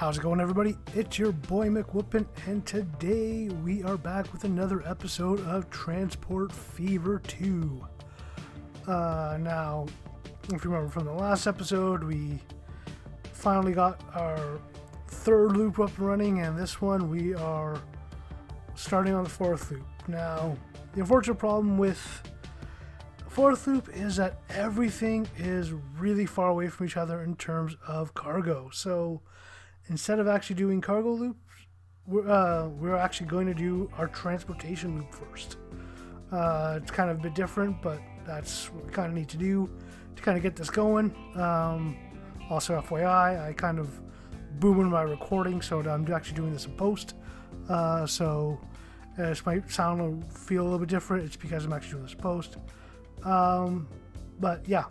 How's it going, everybody? It's your boy Mcwhoopin, and today we are back with another episode of Transport Fever 2. Now, if you remember from the last episode, we finally got our third loop up and running, and this one we are starting on the fourth loop. Now, the unfortunate problem with the fourth loop is that everything is really far away from each other in terms of cargo. So instead of actually doing cargo loops, we're actually going to do our transportation loop first. It's kind of a bit different, but that's what we kind of need to do to kind of get this going. Also, FYI, I kind of boomed my recording, so I'm actually doing this in post. So this might sound or feel a little bit different. It's because I'm actually doing this in post. But yeah,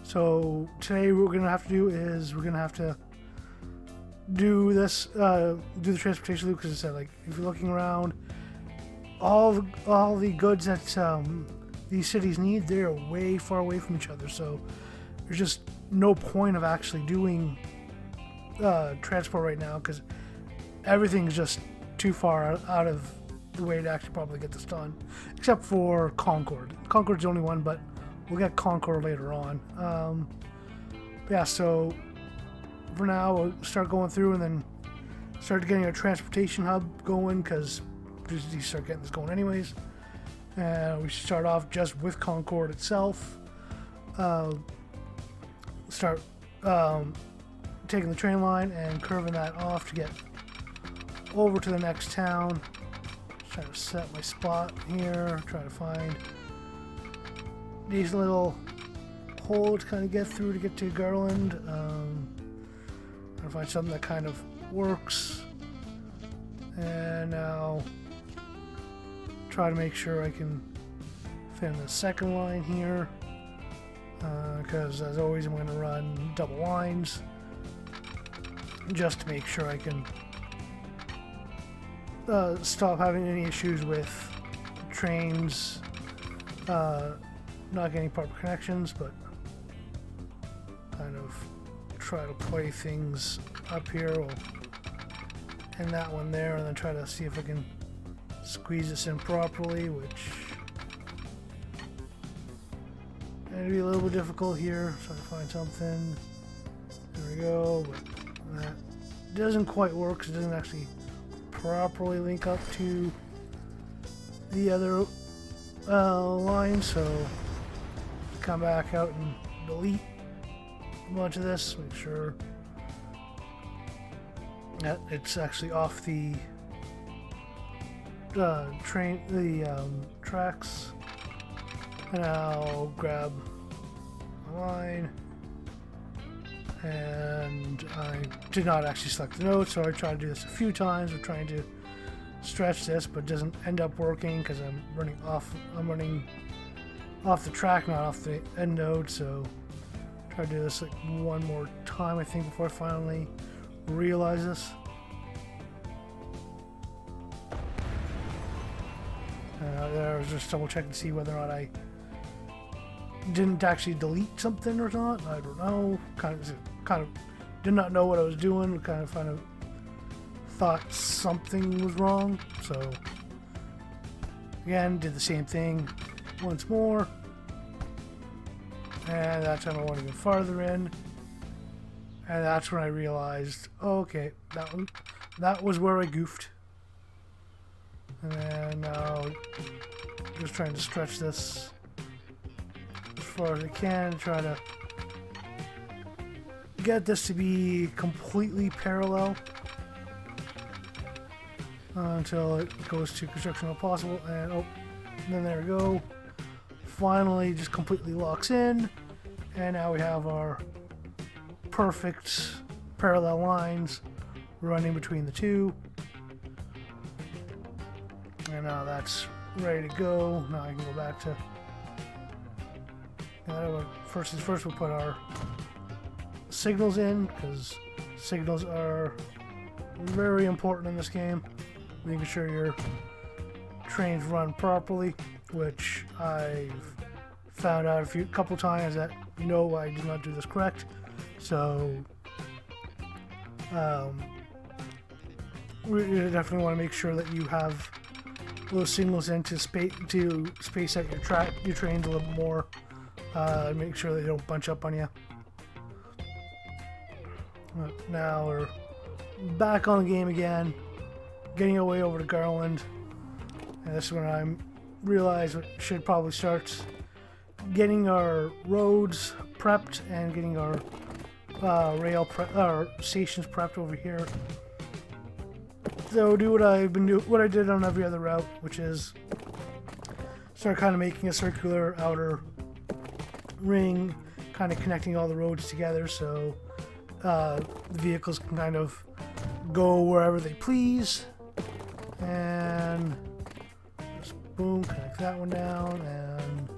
so today what we're going to have to do is we're going to have to do this, do the transportation loop, because I said, like, if you're looking around, all the goods that these cities need, they're way far away from each other, so there's just no point of actually doing transport right now, because everything's just too far out of the way to actually probably get this done, except for Concord. Concord's the only one, but we'll get Concord later on. Yeah, so for now, we'll start going through and then start getting a transportation hub going, because we start getting this going anyways. We should start off just with Concord itself. Start taking the train line and curving that off to get over to the next town. Just trying to set my spot here, try to find these little holes to kind of get through to get to Garland. Trying to find something that kind of works, and now try to make sure I can fit in the second line here, because as always I'm going to run double lines just to make sure I can stop having any issues with trains not getting proper connections, but kind of try to play things up here and that one there, and then try to see if I can squeeze this in properly, which going to be a little bit difficult here. Trying to find something. There we go, but that doesn't quite work because it doesn't actually properly link up to the other line, so come back out and delete a bunch of this, make sure that it's actually off the tracks, and I'll grab a line, and I did not actually select the node, so I tried to do this a few times. I'm trying to stretch this, but it doesn't end up working because I'm running off the track, not off the end node. So try to do this like one more time, I think, before I finally realize this. There I was just double checking to see whether or not I didn't actually delete something or not. I don't know. Kind of did not know what I was doing. Kind of thought something was wrong. So again, did the same thing once more, and that time I went even farther in, and that's when I realized, oh, okay, that was where I goofed. And then now just trying to stretch this as far as I can, try to get this to be completely parallel until it goes to construction if possible. And then there we go. Finally, just completely locks in, and now we have our perfect parallel lines running between the two. And now that's ready to go. Now I can go back to first we'll put our signals in, because signals are very important in this game, making sure your trains run properly, which I've found out a couple times that I did not do this correct. So We definitely want to make sure that you have those signals in to space out your trains a little more. Make sure they don't bunch up on you. Now we're back on the game again, getting our way over to Garland, and this is when I realize what should probably start getting our roads prepped and getting our stations prepped over here. So do what I did on every other route, which is start kind of making a circular outer ring, kind of connecting all the roads together, so the vehicles can kind of go wherever they please. And just boom, connect that one down, and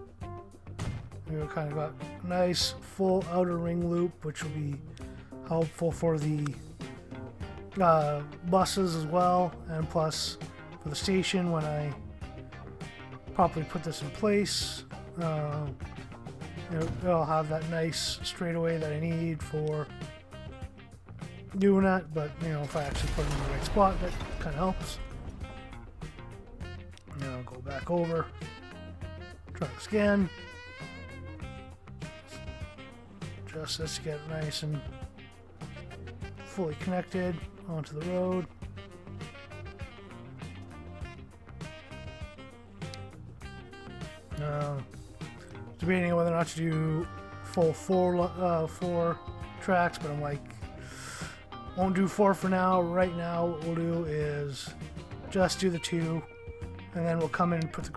we've kind of got a nice full outer ring loop, which will be helpful for the buses as well, and plus for the station when I properly put this in place. It'll have that nice straightaway that I need for doing that, but if I actually put it in the right spot, that kind of helps. Now go back over, try to scan, just this to get it nice and fully connected onto the road. Debating whether or not to do full four tracks, but I'm like, won't do 4 for now. Right now what we'll do is just do the 2, and then we'll come in and put the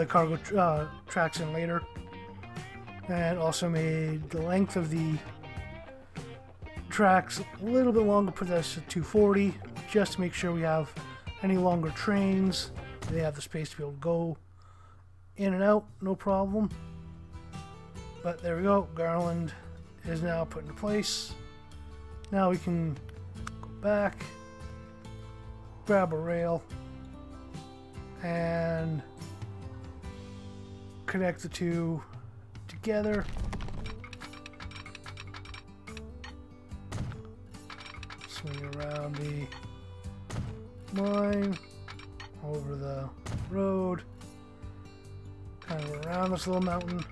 cargo tracks in later. And also made the length of the tracks a little bit longer, put this at 240, just to make sure we have any longer trains, they have the space to be able to go in and out, no problem. But there we go, Garland is now put into place. Now we can go back, grab a rail, and connect the 2 together. Swing around the line, over the road, kind of around this little mountain.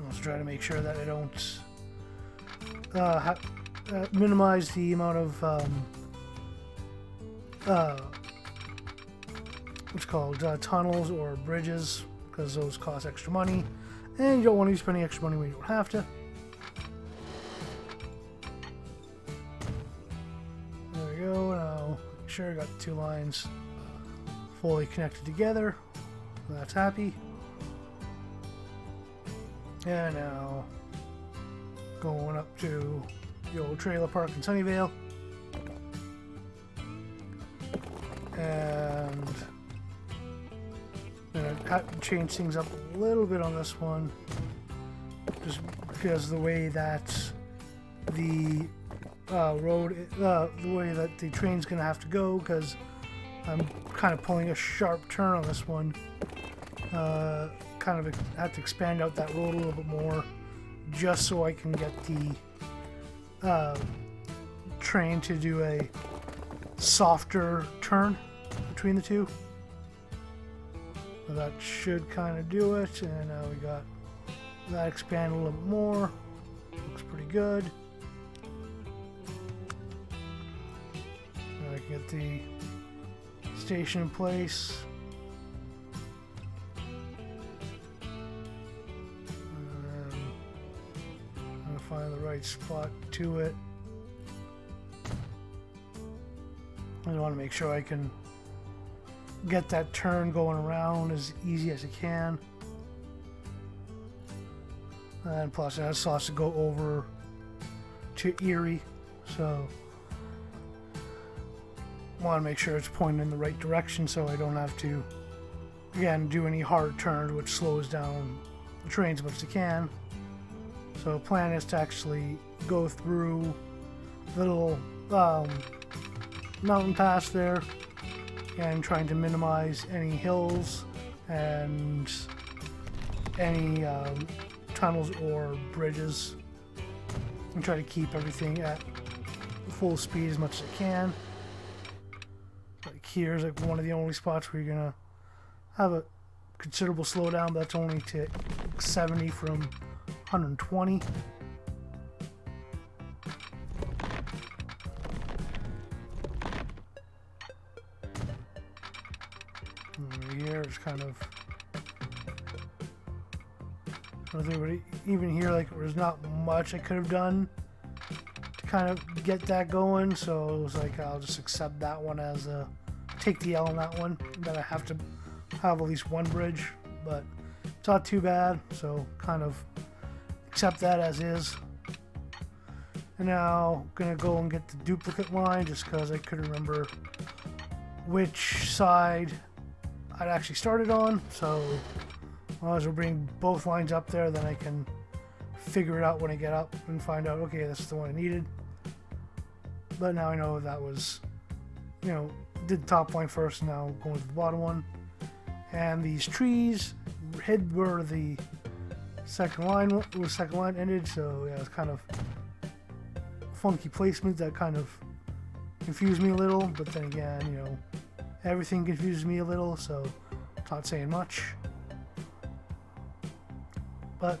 Let's try to make sure that I don't minimize the amount of what's called tunnels or bridges, because those cost extra money, and you don't want to be spending extra money when you don't have to. There we go. Now make sure I got the 2 lines fully connected together. That's happy. And now going up to the old trailer park in Sunnyvale. And I had to change things up a little bit on this one, just because the way that the way that the train's gonna have to go, because I'm kind of pulling a sharp turn on this one. Kind of have to expand out that road a little bit more, just so I can get the train to do a softer turn between the 2. So that should kind of do it, and now we got that expand a little bit more. Looks pretty good. Now I can get the station in place. Find the right spot to it. I want to make sure I can get that turn going around as easy as I can. And plus it has to go over to Erie, so I want to make sure it's pointing in the right direction so I don't have to, again, do any hard turns which slows down the train as much as I can. So the plan is to actually go through the little mountain pass there, and trying to minimize any hills and any tunnels or bridges, and try to keep everything at full speed as much as I can. Like here's like one of the only spots where you're gonna have a considerable slowdown, but that's only to 70 from 120. And here it's kind of even here, like there's not much I could have done to kind of get that going, so it was like I'll just accept that one as a take the L on that one, that I have to have at least one bridge, but it's not too bad, so kind of accept that as is. And now I'm gonna go and get the duplicate line just because I couldn't remember which side I'd actually started on, so I might as well bring both lines up there, then I can figure it out when I get up and find out, okay, this is the one I needed. But now I know that was, you know, did the top line first, now going to the bottom one. And these trees hid where the second line ended, so yeah, it's kind of funky placement that kind of confused me a little, but then again, you know, everything confuses me a little, so it's not saying much. But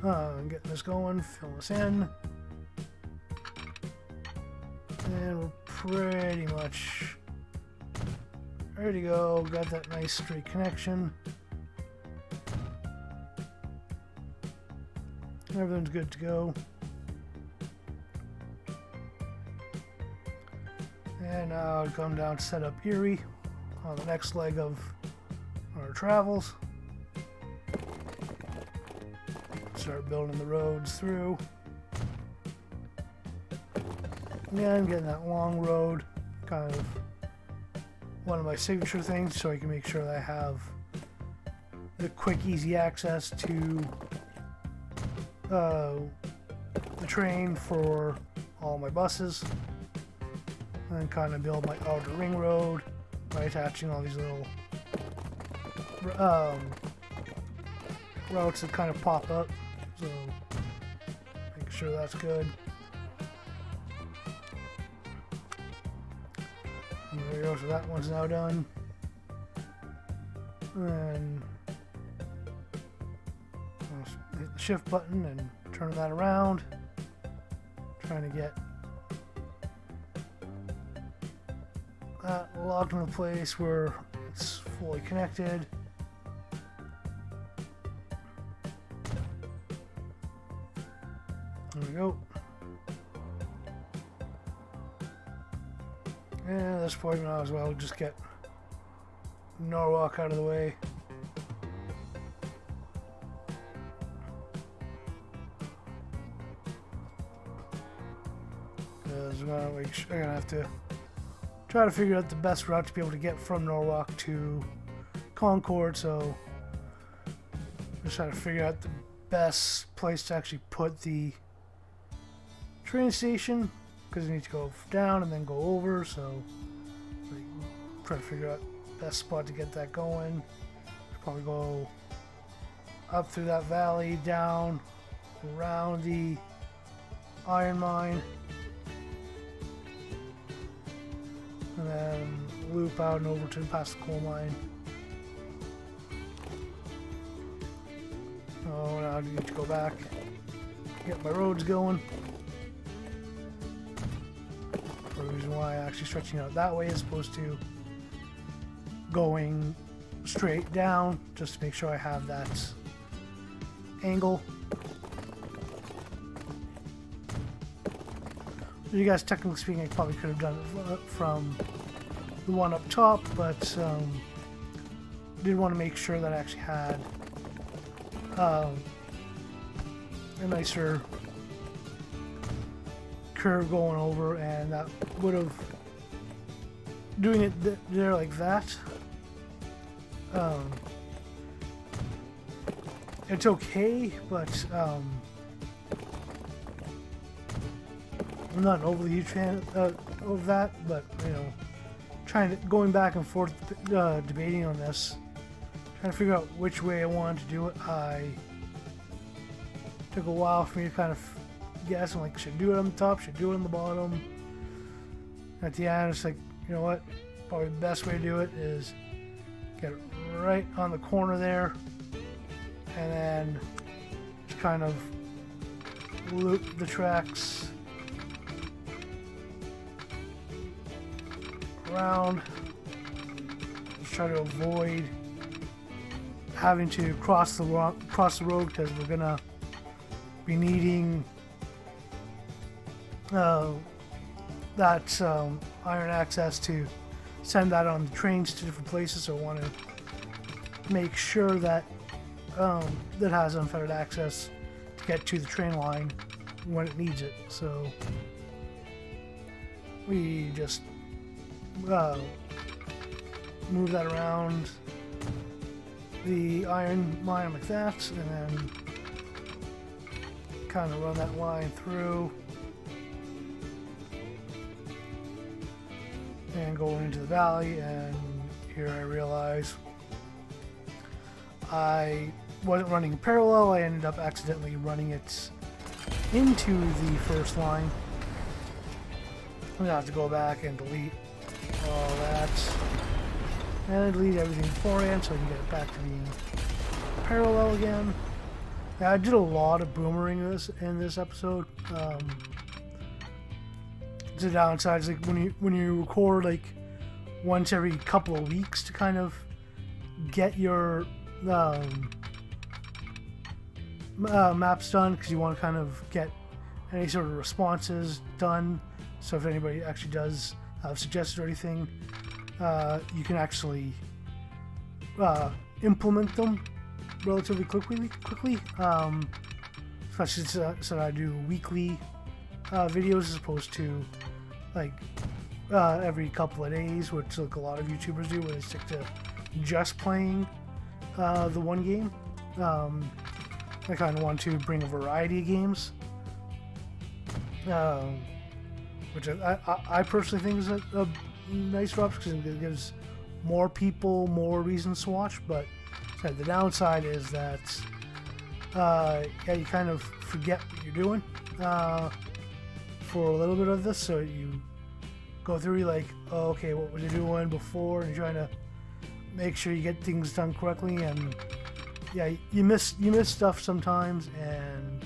I'm getting this going, fill this in, and we're pretty much ready to go. Got that nice straight connection. Everything's good to go. And now I'll come down to set up Erie on the next leg of our travels. Start building the roads through. Again, getting that long road, kind of one of my signature things, so I can make sure that I have the quick, easy access to the train for all my buses. And kind of build my outer ring road by attaching all these little routes that kind of pop up. So make sure that's good. And there we go, so that one's now done. And I'll hit the shift button and turn that around. Trying to get that locked into place where it's fully connected. There we go. And at this point now as well, just get Norwalk out of the way. Because I'm gonna have to try to figure out the best route to be able to get from Norwalk to Concord, so just trying to figure out the best place to actually put the train station, because you need to go down and then go over, so try to figure out the best spot to get that going. Probably go up through that valley, down, around the iron mine, and then loop out and over to past the coal mine. Oh, now I need to go back, get my roads going. For the reason why I'm actually stretching out that way as opposed to going straight down, just to make sure I have that angle. You guys, technically speaking, I probably could have done it from the one up top, but did want to make sure that I actually had a nicer curve going over, and that would have, doing it there like that, it's okay, but I'm not an overly huge fan of that, but you know, going back and forth debating on this, trying to figure out which way I wanted to do it. Took a while for me to kind of guess. I'm like, should I do it on the top? Should I do it on the bottom? At the end, it's like, you know what? Probably the best way to do it is get it right on the corner there, and then just kind of loop the tracks around. Just try to avoid having to cross the road because we're gonna be needing that iron access to send that on the trains to different places. So I want to make sure that that has unfettered access to get to the train line when it needs it. So we just move that around the iron line like that, and then kind of run that line through and going into the valley. And here I realize I wasn't running parallel. I ended up accidentally running it into the first line. I'm gonna have to go back and delete all that and delete everything beforehand so I can get it back to being parallel again. Yeah, I did a lot of boomering in this episode. The downside is like when you record like once every couple of weeks to kind of get your maps done, because you want to kind of get any sort of responses done. So if anybody actually does have suggestions or anything, you can actually implement them relatively quickly. Especially so I do weekly videos as opposed to like every couple of days, which like a lot of YouTubers do, where they stick to just playing the one game. I kind of want to bring a variety of games, which I personally think is a nice drop, because it gives more people more reasons to watch. But the downside is that yeah, you kind of forget what you're doing for a little bit of this. So you go through, you're like, oh, okay, what was you doing before, and you're trying to make sure you get things done correctly, and yeah, you miss stuff sometimes, and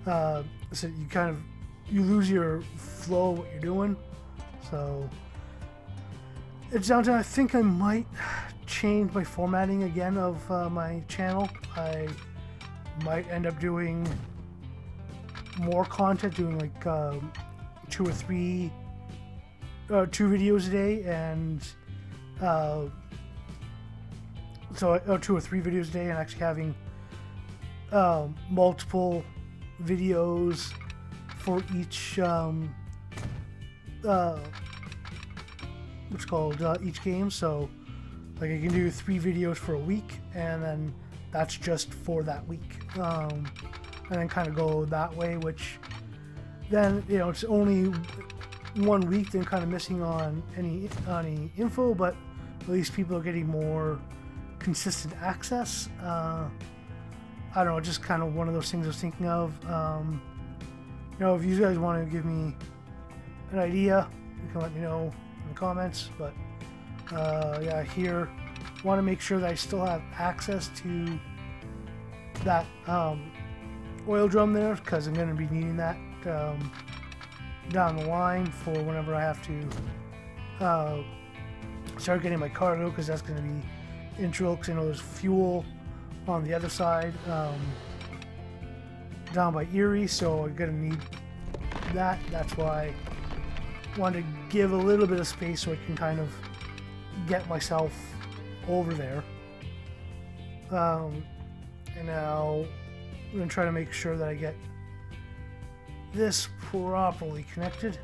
so you lose your flow of what you're doing. So it's down to, I think I might change my formatting again of my channel. I might end up doing more content, doing like 2 or 3 2 videos a day, and so 2 or 3 videos a day, and actually having multiple videos for each what's called each game. So like I can do 3 videos for a week, and then that's just for that week, and then kind of go that way, which then, you know, it's only 1 week, then kind of missing on any info, but at least people are getting more consistent access. I don't know, just kind of one of those things I was thinking of. You know, if you guys want to give me an idea, you can let me know in the comments. But yeah, here want to make sure that I still have access to that oil drum there, because I'm going to be needing that down the line for whenever I have to start getting my cargo, because that's going to be integral, because I know there's fuel on the other side down by Erie, so I'm going to need that. That's why I want to give a little bit of space so I can kind of get myself over there. And now I'm going to try to make sure that I get this properly connected.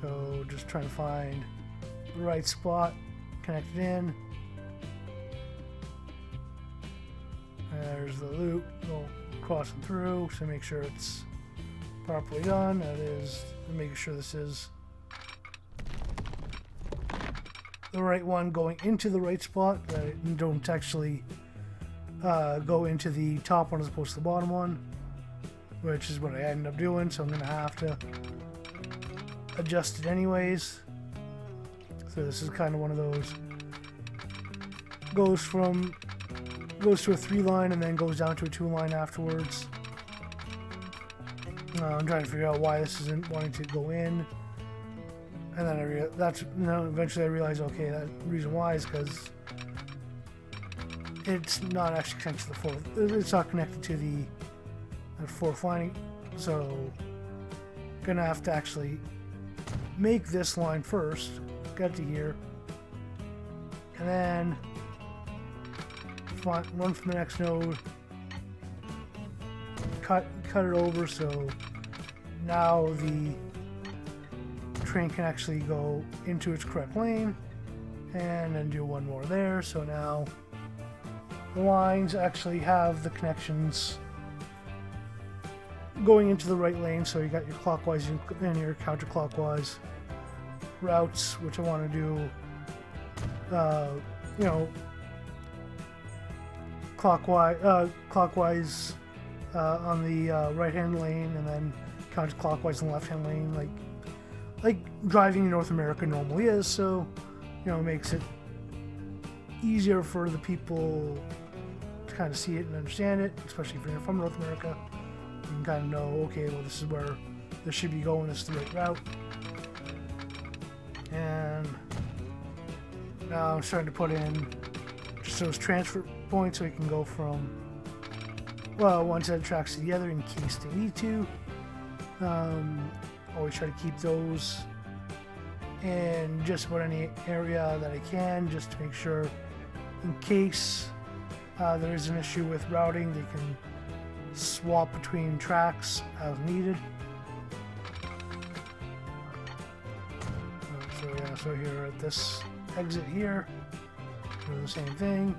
So just trying to find the right spot, connect it in. There's the loop, go crossing through, so make sure it's properly done. That is, making sure this is the right one going into the right spot, that it don't actually go into the top one as opposed to the bottom one, which is what I ended up doing, so I'm going to have to adjust it anyways. So this is kind of one of those, goes to a 3 line and then goes down to a 2 line afterwards. I'm trying to figure out why this isn't wanting to go in, and then eventually I realized, okay, that reason why is because it's not actually connected to the fourth. It's not connected to the fourth lining, so gonna have to actually make this line first, get to here, and then run from the next node, cut it over, so now the train can actually go into its correct lane, and then do one more there. So now the lines actually have the connections going into the right lane, so you got your clockwise and your counterclockwise routes, which I want to do, clockwise on the right-hand lane, and then counterclockwise on the left-hand lane, like driving in North America normally is. So, it makes it easier for the people to kind of see it and understand it, especially if you're from North America. You can kind of know, okay, well, this is where this should be going, this is the right route. And now I'm starting to put in just those transfer points so we can go from, one set of tracks to the other in case they need to. Always try to keep those in just about any area that I can, just to make sure in case there is an issue with routing, they can swap between tracks as needed. So here at this exit here, do the same thing.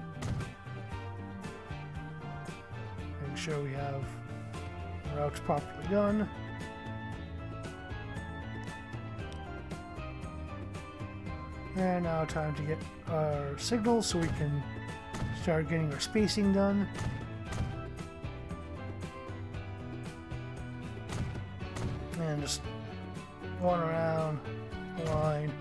Make sure we have the routes properly done. And now time to get our signals so we can start getting our spacing done. And just going around the line.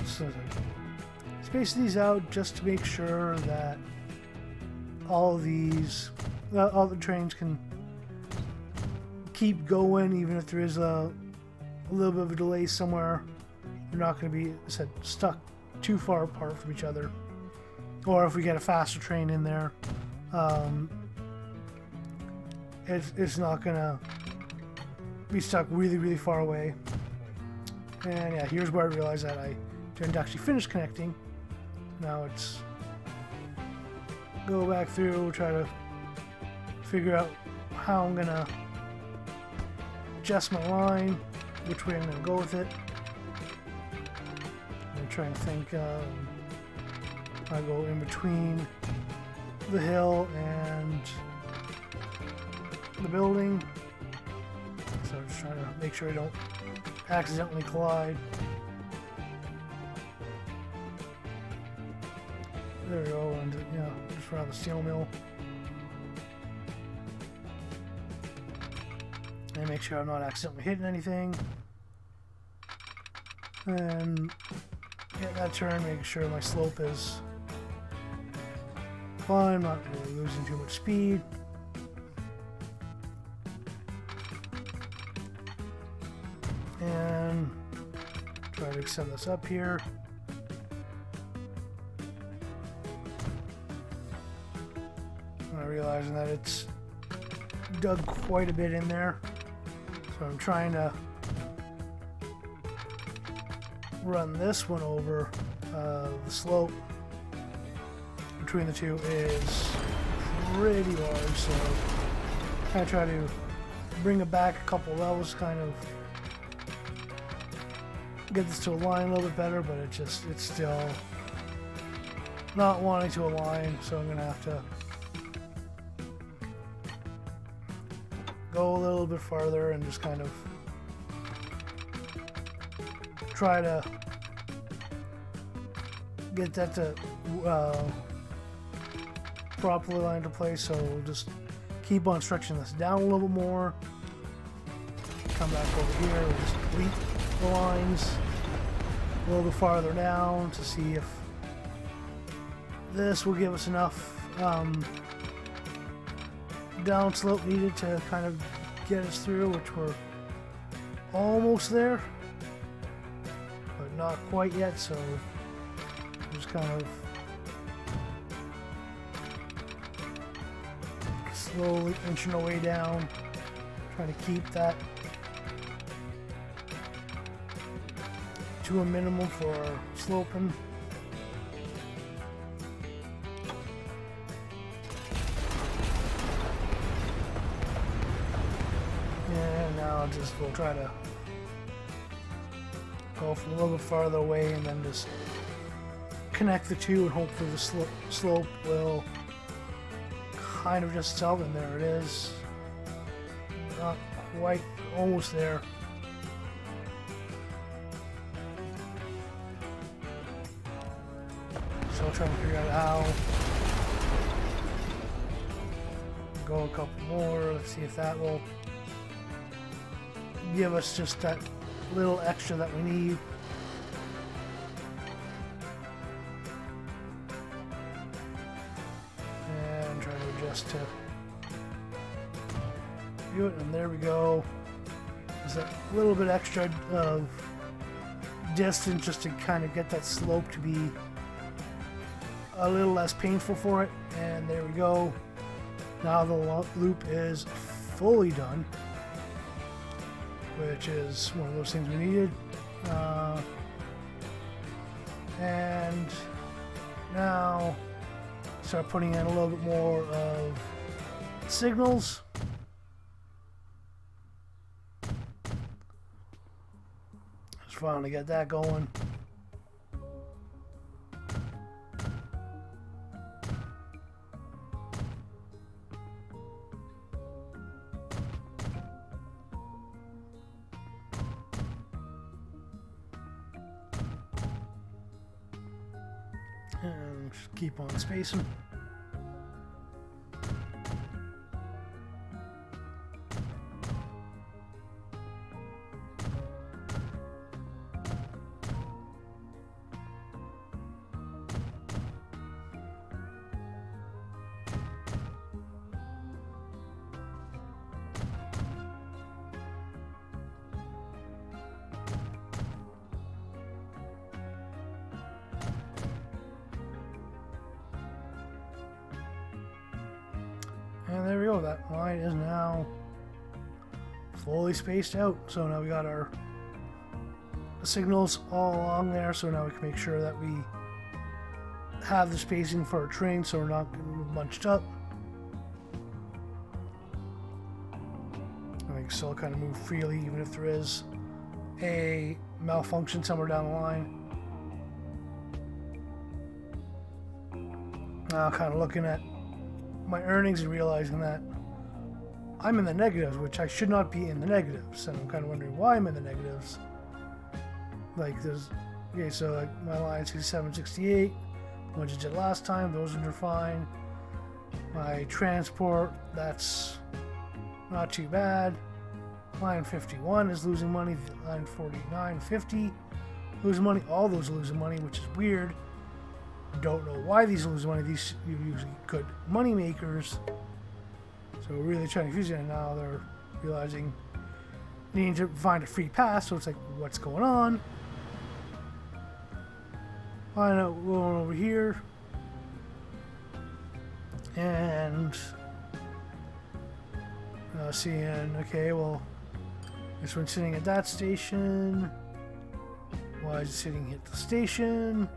So space these out just to make sure that all the trains can keep going, even if there is a little bit of a delay somewhere. They're not going to be stuck too far apart from each other. Or if we get a faster train in there, it's not going to be stuck really, really far away. And yeah, here's where I realized that I didn't actually finish connecting. Now it's go back through, try to figure out how I'm going to adjust my line, which way I'm going to go with it. I'm trying to think, I go in between the hill and the building, so I'm just trying to make sure I don't accidentally collide. There we go, and just around the steel mill. And make sure I'm not accidentally hitting anything. And get that turn, making sure my slope is fine, not really losing too much speed. And try to extend this up here. I'm realizing that it's dug quite a bit in there, so I'm trying to run this one over. The slope between the two is pretty large, so I try to bring it back a couple levels, kind of get this to align a little bit better, but it's still not wanting to align, so I'm gonna have to go a little bit farther and just kind of try to get that to properly line into place. So we'll just keep on stretching this down a little bit more. Come back over here and just complete the lines a little bit farther down to see if this will give us enough downslope needed to kind of get us through, which we're almost there, but not quite yet. So just kind of slowly inching our way down, trying to keep that to a minimum for our sloping. And now we'll try to go from a little bit farther away and then just connect the two, and hopefully the slope will kind of just itself. And there it is. Not quite, almost there. Still trying to figure out how. Go a couple more. Let's see if that will give us just that little extra that we need. And try to adjust to do it, and there we go. There's that little bit extra of distance just to kind of get that slope to be a little less painful for it. And there we go. Now the loop is fully done, which is one of those things we needed. And now start putting in a little bit more of signals. Just finally get that going. And just keep on spacing. And there we go, that line is now fully spaced out. So now we got our signals all along there, so now we can make sure that we have the spacing for our train so we're not getting bunched up. And we can still kind of move freely even if there is a malfunction somewhere down the line. Now kind of looking at my earnings and realizing that I'm in the negatives, which I should not be in the negatives, and I'm kind of wondering why I'm in the negatives. Like there's, okay, so like my line 6768, which I did last time, those are fine. My transport, that's not too bad. Line 51 is losing money. Line 4950 losing money. All those are losing money, which is weird. Don't know why these lose money. These are usually good money makers. So we're really trying to use it, and now they're realizing needing to find a free pass. So it's like, what's going on? I know, going over here, and seeing, okay, well, this one's sitting at that station. Why is it sitting at the station?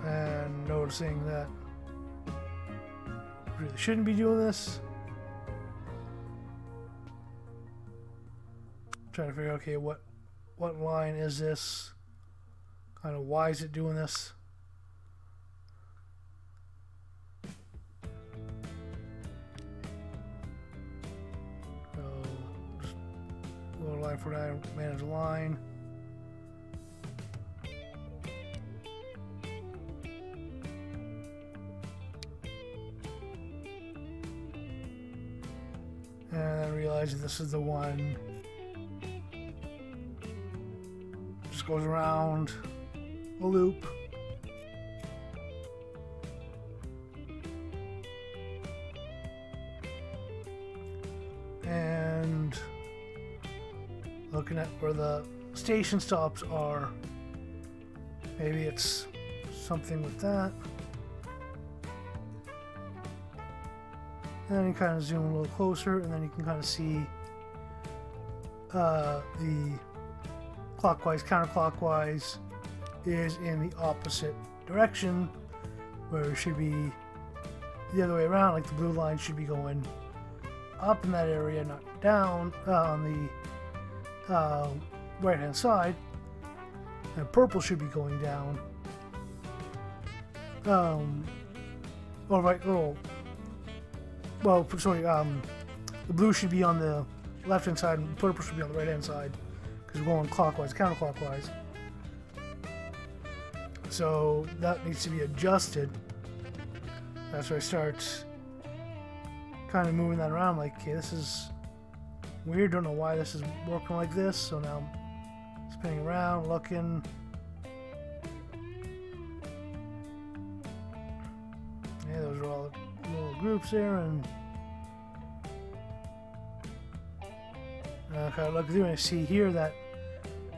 And noticing that I really shouldn't be doing this. Trying to figure out, okay, what line is this? Kind of why is it doing this? line for that, manage a line. And then realizing this is the one. Just goes around a loop. And looking at where the station stops are, maybe it's something with that. And then you kind of zoom a little closer, and then you can kind of see the clockwise, counterclockwise is in the opposite direction, where it should be the other way around. Like the blue line should be going up in that area, not down on the right hand side, and purple should be going down. All right, oh. Well, sorry, the blue should be on the left-hand side and purple should be on the right-hand side because we're going clockwise, counterclockwise. So that needs to be adjusted. That's where I start kind of moving that around like, okay, this is weird, don't know why this is working like this. So now I'm spinning around, looking. Yeah, those are all little groups there, and kind of look through and I see here that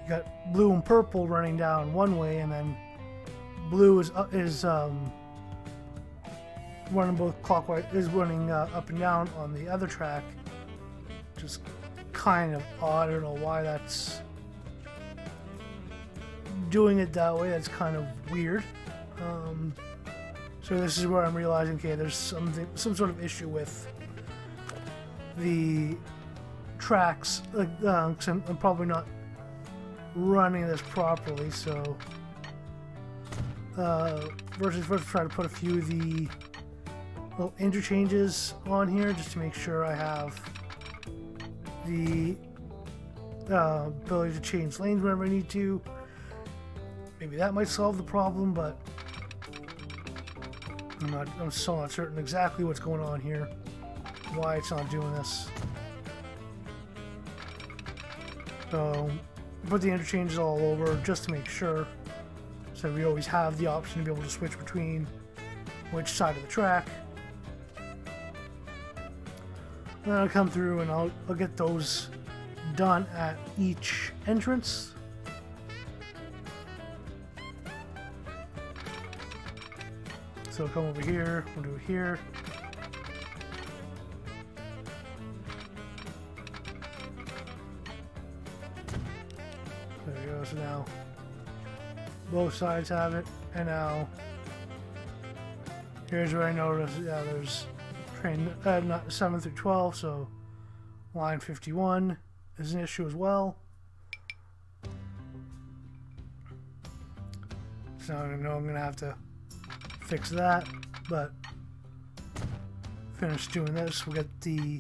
you got blue and purple running down one way, and then blue is running both clockwise, is running up and down on the other track. Just kind of odd. I don't know why that's doing it that way. That's kind of weird. So this is where I'm realizing, okay, there's some sort of issue with the tracks. Cause I'm probably not running this properly. So first try to put a few of the little interchanges on here just to make sure I have the ability to change lanes whenever I need to. Maybe that might solve the problem, but I'm still not certain exactly what's going on here, why it's not doing this. So put the interchanges all over just to make sure, so we always have the option to be able to switch between which side of the track. And then I'll come through and I'll get those done at each entrance. So come over here, we'll do it here. There we go, so now both sides have it, and now here's where I notice, yeah, there's train not 7 through 12, so line 51 is an issue as well. So I know I'm gonna have to fix that, but finish doing this. We'll get the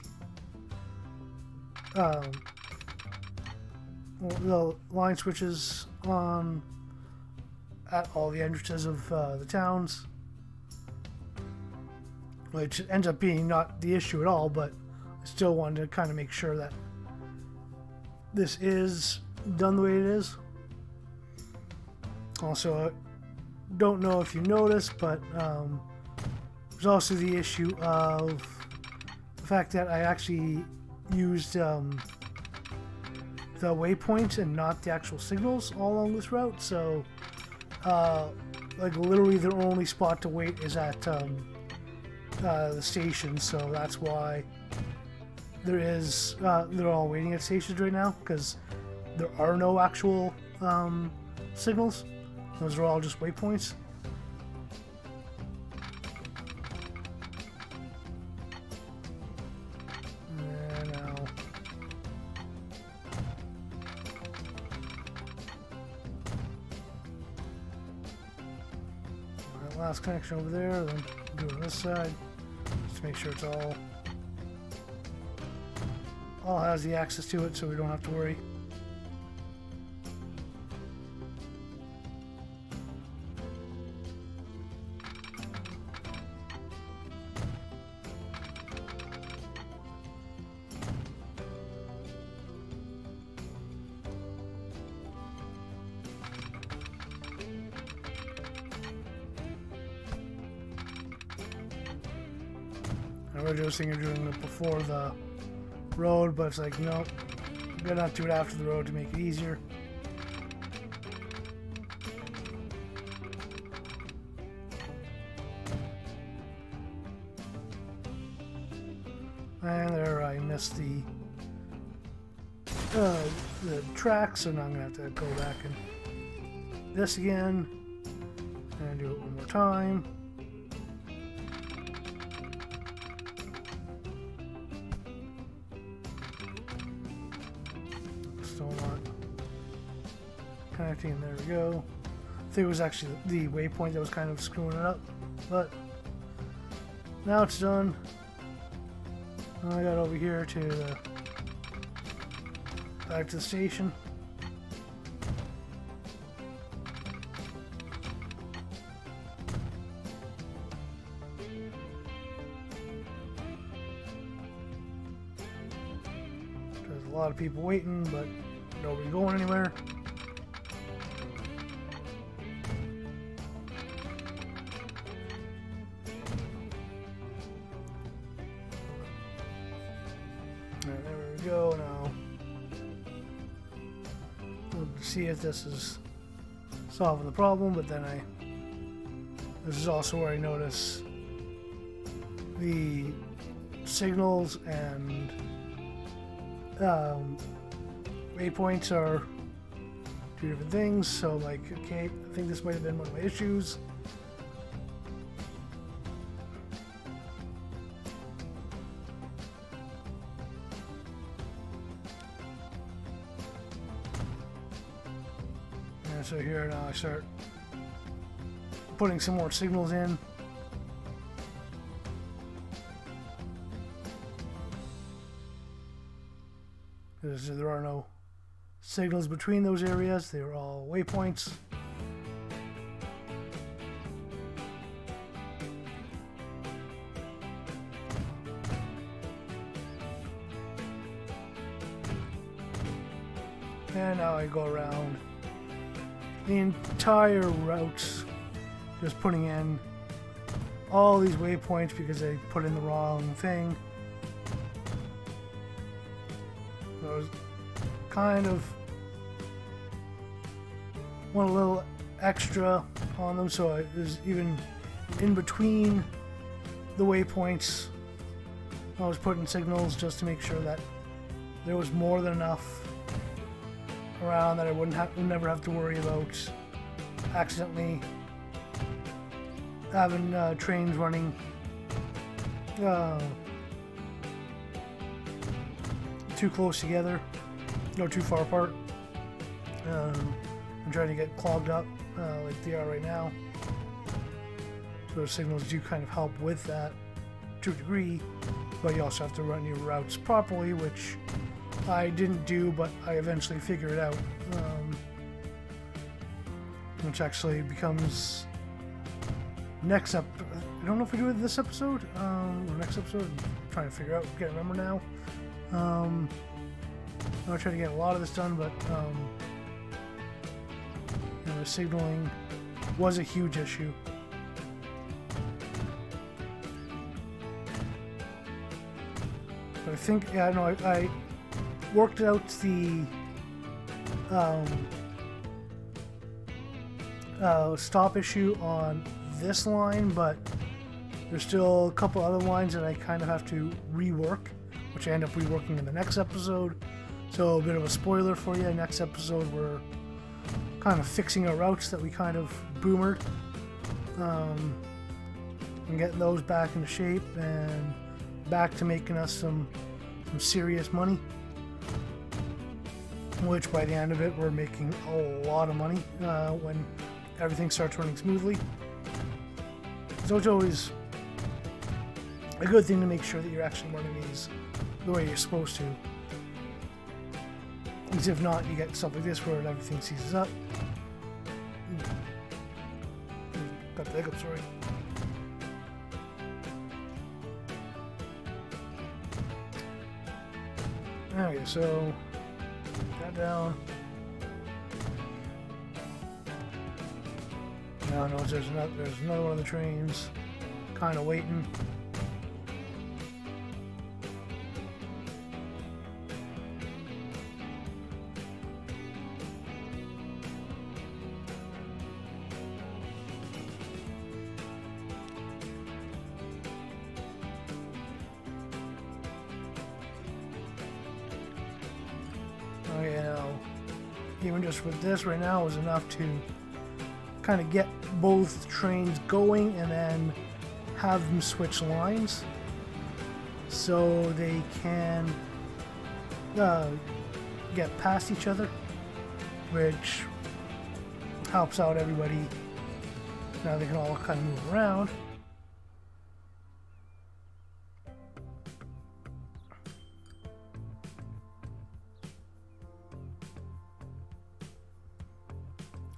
line switches on at all the entrances of the towns, which ends up being not the issue at all, but I still wanted to kind of make sure that this is done the way it is. Also, don't know if you noticed, but there's also the issue of the fact that I actually used the waypoints and not the actual signals all along this route. So like literally the only spot to wait is at the station, so that's why they're all waiting at stations right now, because there are no actual signals. Those are all just waypoints. And now that last connection over there, then do it on this side, just to make sure it's all has the access to it, so we don't have to worry. originally was thinking of doing it before the road, but it's like, nope, I'm gonna not do it after the road to make it easier. And there, I missed the track, so now I'm gonna have to go back and this again and do it one more time. Still not connecting. There we go. I think it was actually the waypoint that was kind of screwing it up, but now it's done. I got over here to the back to the station. There's a lot of people waiting, but nobody going anywhere. Alright, there we go. Now we'll see if this is solving the problem, but then this is also where I notice the signals and waypoints are two different things. So like, okay, I think this might have been one of my issues. And so here now I start putting some more signals in. Because there are no signals between those areas, they are all waypoints. And now I go around the entire route, just putting in all these waypoints because I put in the wrong thing. So I was kind of want a little extra on them, so I was even in between the waypoints. I was putting signals just to make sure that there was more than enough around that I would never have to worry about accidentally having trains running too close together, or too far apart. I'm trying to get clogged up like they are right now. So the signals do kind of help with that to a degree, but you also have to run your routes properly, which I didn't do, but I eventually figured it out, which actually becomes next up. I don't know if we do it this episode or next episode. I'm trying to figure out. Can't remember now. I'll try to get a lot of this done, but you know, the signaling was a huge issue. But I think, yeah, no, I worked out the stop issue on this line, but there's still a couple other lines that I kind of have to rework, which I end up reworking in the next episode. So a bit of a spoiler for you. Next episode we're kind of fixing our routes that we kind of boomered, and getting those back into shape and back to making us some serious money, which by the end of it we're making a lot of money when everything starts running smoothly. So it's always a good thing to make sure that you're actually running these the way you're supposed to, because if not, you get stuff like this where everything seizes up. Got the hiccups, sorry. Okay, so that down. Now I know there's another one of the trains kind of waiting. even just with this right now is enough to kind of get both trains going and then have them switch lines so they can get past each other, which helps out everybody. Now they can all kind of move around.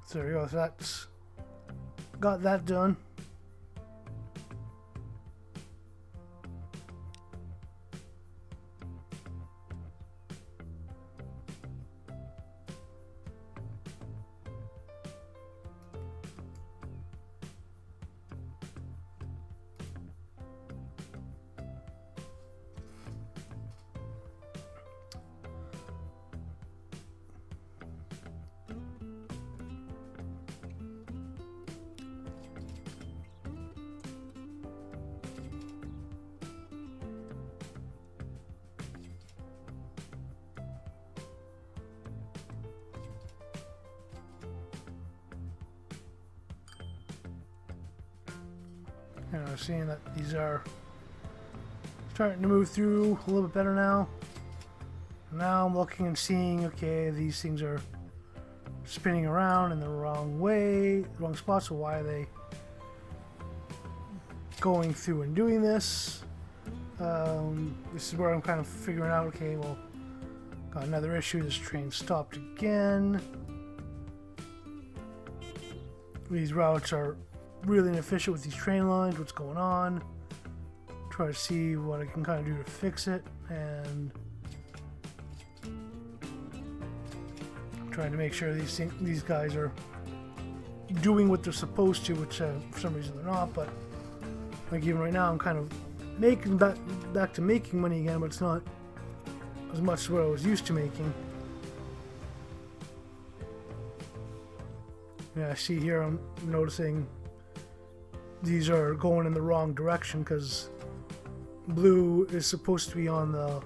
So there you go. So that's got that done. And I'm seeing that these are starting to move through a little bit better now. Now I'm looking and seeing, okay, these things are spinning around in the wrong way, wrong spot, so why are they going through and doing this? This is where I'm kind of figuring out, okay, well, got another issue, this train stopped again. These routes are really inefficient with these train lines. What's going on? Try to see what I can kind of do to fix it, and trying to make sure these guys are doing what they're supposed to, which for some reason they're not. But like even right now, I'm kind of making back to making money again, but it's not as much as what I was used to making. Yeah, I see here I'm noticing these are going in the wrong direction because blue is supposed to be on the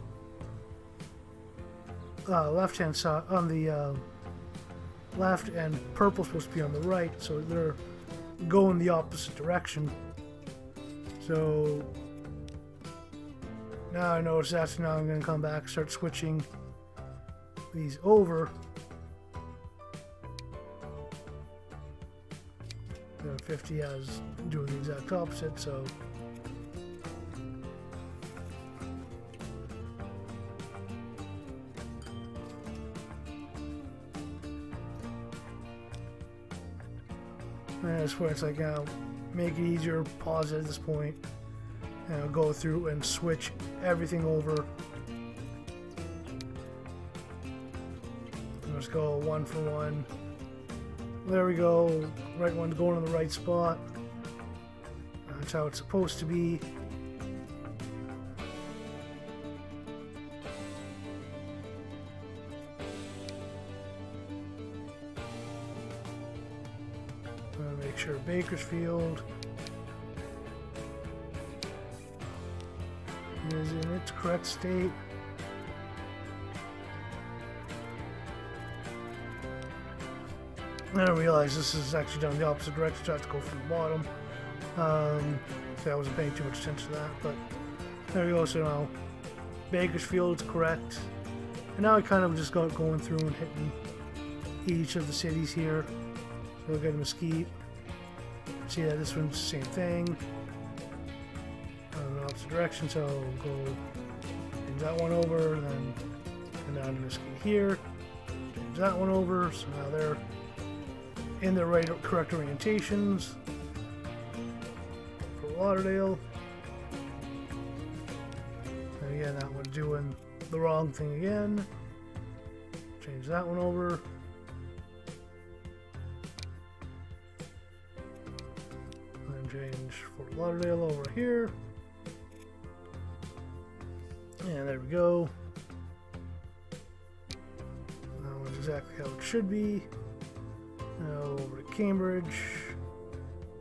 left hand side, on the left, and purple's supposed to be on the right, so they're going the opposite direction. So now I notice that, so now I'm going to come back, start switching these over. 50 has doing the exact opposite, so and that's where it's like, make it easier, pause it at this point, and I'll go through and switch everything over. Let's go one for one. There we go, right one's going in the right spot. That's how it's supposed to be. Make sure Bakersfield is in its correct state. I didn't realize this is actually done the opposite direction, so I have to go from the bottom. So I wasn't paying too much attention to that, but there we go. So now Bakersfield's correct. And now I kind of just got going through and hitting each of the cities here. So we'll get a Mesquite. See that this one's the same thing. In the opposite direction, so I'll go change that one over, then come down to Mesquite here. Change that one over, so now they're in the correct orientations for Lauderdale. And again, that one's doing the wrong thing again. Change that one over. And change Fort Lauderdale over here. And there we go. That one's exactly how it should be. Now over to Cambridge,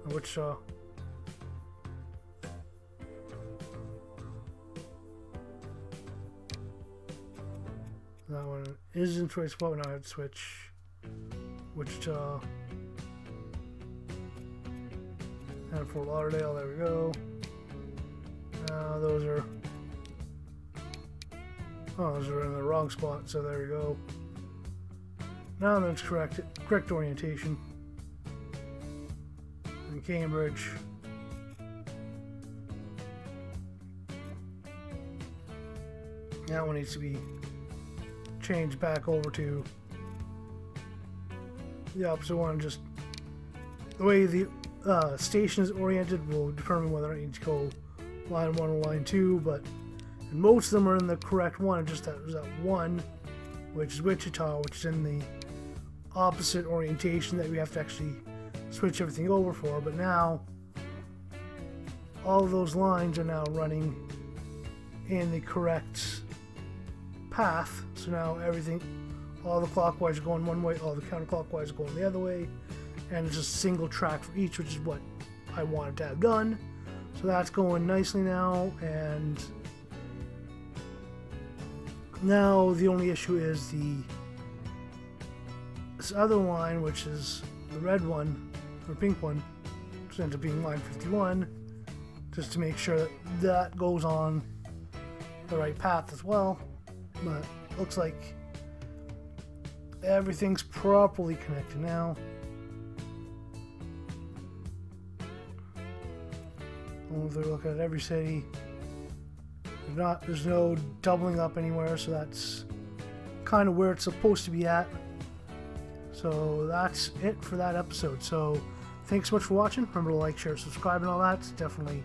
Wichita. That one is in the right spot. Now I have to switch Wichita, and Fort Lauderdale. There we go. Those are in the wrong spot, so there we go. Now that's correct orientation. And Cambridge. That one needs to be changed back over to the opposite one. Just the way the station is oriented will determine whether or not you need to go line 1 or line 2, but and most of them are in the correct one. Just that was that one, which is Wichita, which is in the opposite orientation that we have to actually switch everything over for. But now all of those lines are now running in the correct path. So now everything, all the clockwise are going one way, all the counterclockwise are going the other way, and it's just a single track for each, which is what I wanted to have done. So that's going nicely now, and now the only issue is this other line, which is the red one, or pink one, which ends up being line 51, just to make sure that that goes on the right path as well. But looks like everything's properly connected now. If they're looking at every city, there's no doubling up anywhere, so that's kind of where it's supposed to be at. So that's it for that episode. So thanks so much for watching. Remember to like, share, subscribe, and all that. It's definitely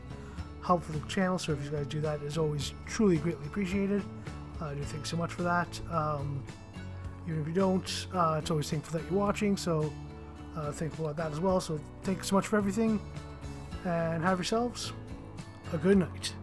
helpful to the channel, so if you guys do that, it's always truly greatly appreciated. I do thanks so much for that. Even if you don't, it's always thankful that you're watching, so thankful about that as well. So thanks so much for everything, and have yourselves a good night.